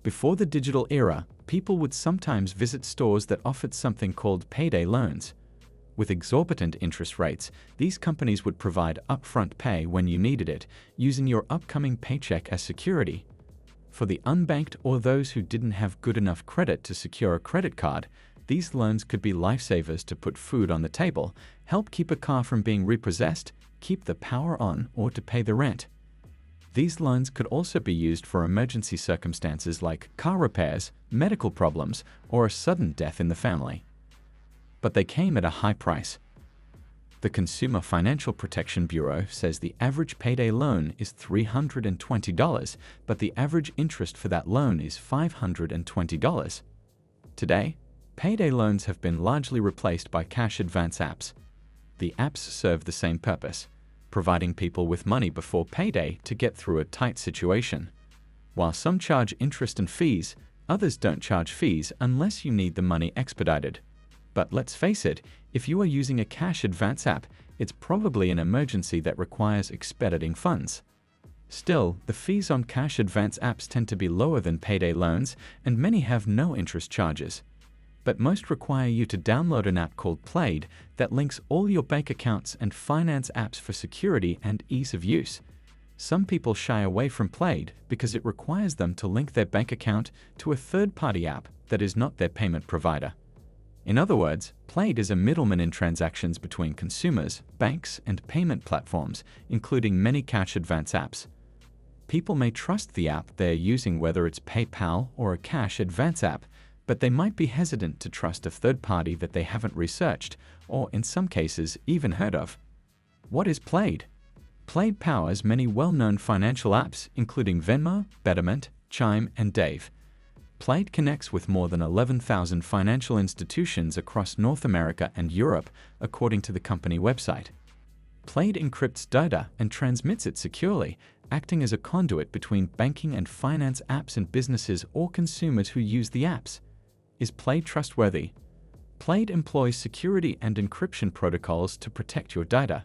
Before the digital era, people would sometimes visit stores that offered something called payday loans. With exorbitant interest rates, these companies would provide upfront pay when you needed it, using your upcoming paycheck as security. For the unbanked or those who didn't have good enough credit to secure a credit card, these loans could be lifesavers to put food on the table, help keep a car from being repossessed, keep the power on, or to pay the rent. These loans could also be used for emergency circumstances like car repairs, medical problems, or a sudden death in the family. But they came at a high price. The Consumer Financial Protection Bureau says the average payday loan is $320, but the average interest for that loan is $520. Today, payday loans have been largely replaced by cash advance apps. The apps serve the same purpose, providing people with money before payday to get through a tight situation. While some charge interest and fees, others don't charge fees unless you need the money expedited. But let's face it, if you are using a cash advance app, it's probably an emergency that requires expediting funds. Still, the fees on cash advance apps tend to be lower than payday loans, and many have no interest charges. But most require you to download an app called Plaid that links all your bank accounts and finance apps for security and ease of use. Some people shy away from Plaid because it requires them to link their bank account to a third-party app that is not their payment provider. In other words, Plaid is a middleman in transactions between consumers, banks, and payment platforms, including many cash advance apps. People may trust the app they're using, whether it's PayPal or a cash advance app, but they might be hesitant to trust a third party that they haven't researched, or in some cases, even heard of. What is Plaid? Plaid powers many well-known financial apps, including Venmo, Betterment, Chime, and Dave. Plaid connects with more than 11,000 financial institutions across North America and Europe, according to the company website. Plaid encrypts data and transmits it securely, acting as a conduit between banking and finance apps and businesses or consumers who use the apps. Is Plaid trustworthy? Plaid employs security and encryption protocols to protect your data.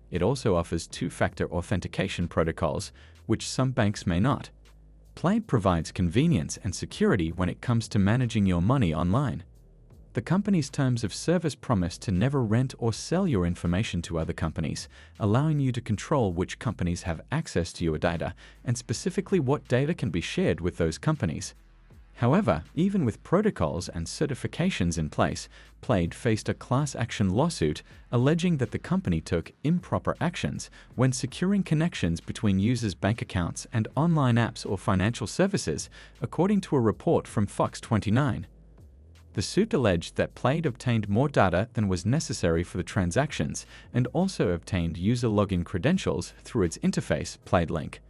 It also offers two-factor authentication protocols, which some banks may not. Plaid provides convenience and security when it comes to managing your money online. The company's terms of service promise to never rent or sell your information to other companies, allowing you to control which companies have access to your data and specifically what data can be shared with those companies. However, even with protocols and certifications in place, Plaid faced a class action lawsuit alleging that the company took improper actions when securing connections between users' bank accounts and online apps or financial services, according to a report from Fox 29. The suit alleged that Plaid obtained more data than was necessary for the transactions and also obtained user login credentials through its interface, Plaid Link.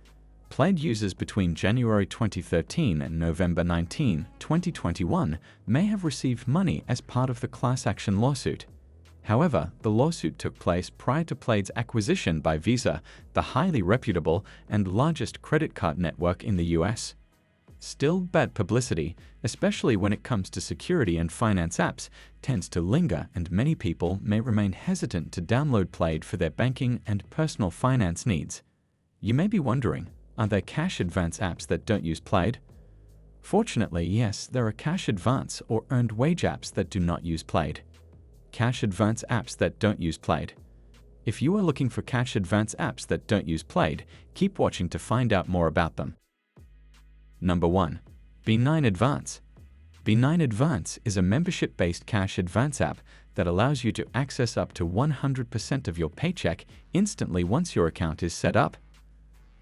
Plaid users between January 2013 and November 19, 2021 may have received money as part of the class action lawsuit. However, the lawsuit took place prior to Plaid's acquisition by Visa, the highly reputable and largest credit card network in the US. Still, bad publicity, especially when it comes to security and finance apps, tends to linger, and many people may remain hesitant to download Plaid for their banking and personal finance needs. You may be wondering, are there cash advance apps that don't use Plaid? Fortunately, yes, there are cash advance or earned wage apps that do not use Plaid. Cash advance apps that don't use Plaid. If you are looking for cash advance apps that don't use Plaid, keep watching to find out more about them. Number 1. B9 Advance. B9 Advance is a membership-based cash advance app that allows you to access up to 100% of your paycheck instantly once your account is set up.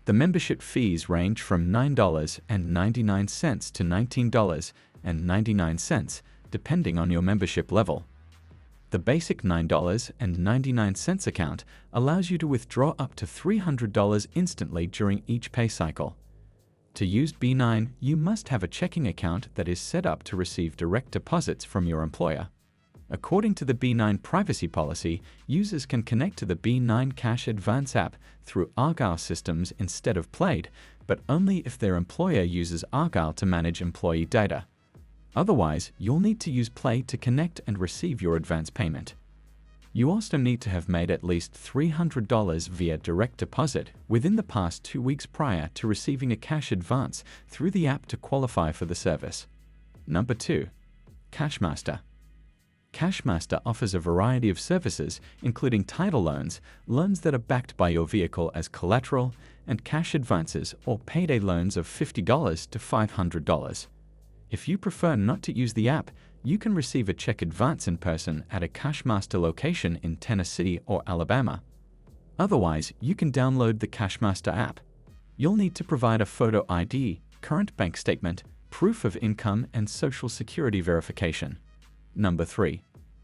The membership fees range from $9.99 to $19.99, depending on your membership level. The basic $9.99 account allows you to withdraw up to $300 instantly during each pay cycle. To use B9, you must have a checking account that is set up to receive direct deposits from your employer. According to the B9 privacy policy, users can connect to the B9 Cash Advance app through Argyle systems instead of Plaid, but only if their employer uses Argyle to manage employee data. Otherwise, you'll need to use Plaid to connect and receive your advance payment. You also need to have made at least $300 via direct deposit within the past 2 weeks prior to receiving a cash advance through the app to qualify for the service. Number 2. Cashmaster. Cashmaster offers a variety of services, including title loans, loans that are backed by your vehicle as collateral, and cash advances or payday loans of $50 to $500. If you prefer not to use the app, you can receive a check advance in person at a Cashmaster location in Tennessee or Alabama. Otherwise, you can download the Cashmaster app. You'll need to provide a photo ID, current bank statement, proof of income, and social security verification. Number 3.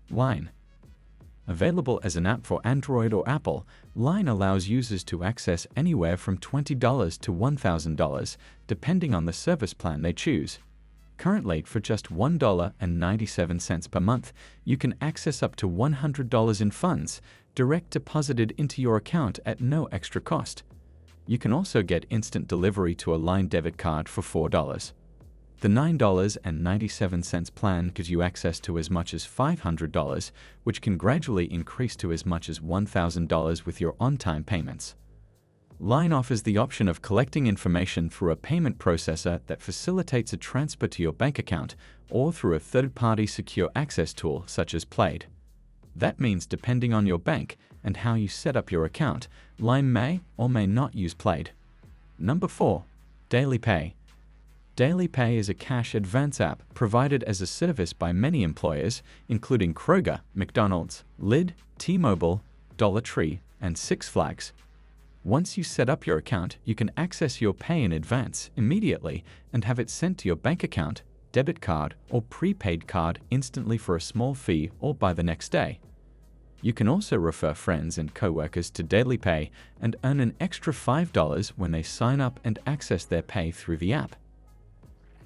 Line. Available as an app for Android or Apple, Line allows users to access anywhere from $20 to $1,000, depending on the service plan they choose. Currently, for just $1.97 per month, you can access up to $100 in funds, direct deposited into your account at no extra cost. You can also get instant delivery to a Line debit card for $4. The $9.97 plan gives you access to as much as $500, which can gradually increase to as much as $1,000 with your on-time payments. Line offers the option of collecting information through a payment processor that facilitates a transfer to your bank account or through a third-party secure access tool such as Plaid. That means depending on your bank and how you set up your account, Line may or may not use Plaid. Number 4. Daily Pay. Daily Pay is a cash advance app provided as a service by many employers, including Kroger, McDonald's, Lid, T-Mobile, Dollar Tree, and Six Flags. Once you set up your account, you can access your pay in advance immediately and have it sent to your bank account, debit card, or prepaid card instantly for a small fee or by the next day. You can also refer friends and coworkers to Daily Pay and earn an extra $5 when they sign up and access their pay through the app.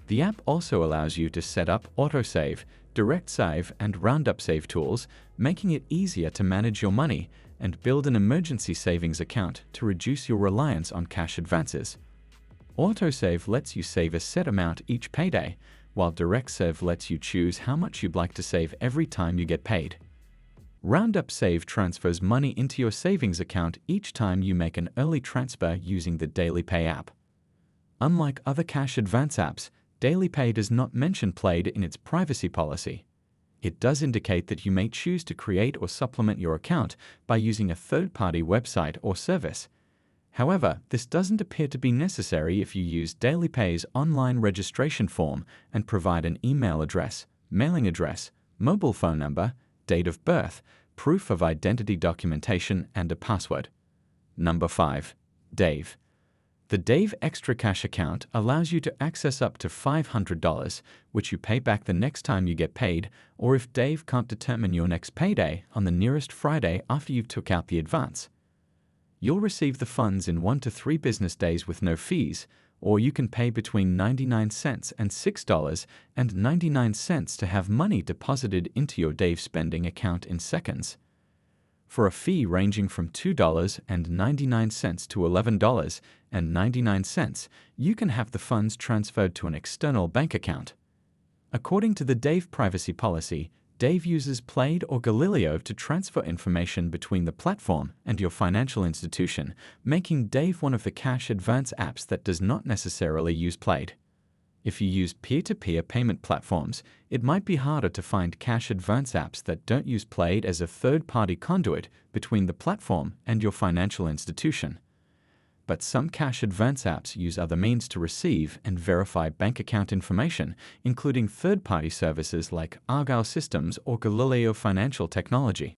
The app also allows you to set up autosave, direct save, and roundup save tools, making it easier to manage your money and build an emergency savings account to reduce your reliance on cash advances. Autosave lets you save a set amount each payday, while direct save lets you choose how much you'd like to save every time you get paid. Roundup Save transfers money into your savings account each time you make an early transfer using the Daily Pay app. Unlike other cash advance apps, Daily Pay does not mention Plaid in its privacy policy. It does indicate that you may choose to create or supplement your account by using a third-party website or service. However, this doesn't appear to be necessary if you use Daily Pay's online registration form and provide an email address, mailing address, mobile phone number, date of birth, proof of identity documentation, and a password. Number 5. Dave. The Dave Extra Cash account allows you to access up to $500, which you pay back the next time you get paid, or if Dave can't determine your next payday on the nearest Friday after you've took out the advance. You'll receive the funds in 1 to 3 business days with no fees, or you can pay between 99 cents and $6.99 to have money deposited into your Dave spending account in seconds. For a fee ranging from $2.99 to $11.99, you can have the funds transferred to an external bank account. According to the Dave privacy policy, Dave uses Plaid or Galileo to transfer information between the platform and your financial institution, making Dave one of the cash advance apps that does not necessarily use Plaid. If you use peer-to-peer payment platforms, it might be harder to find cash advance apps that don't use Plaid as a third-party conduit between the platform and your financial institution. But some cash advance apps use other means to receive and verify bank account information, including third-party services like Argyle Systems or Galileo Financial Technology.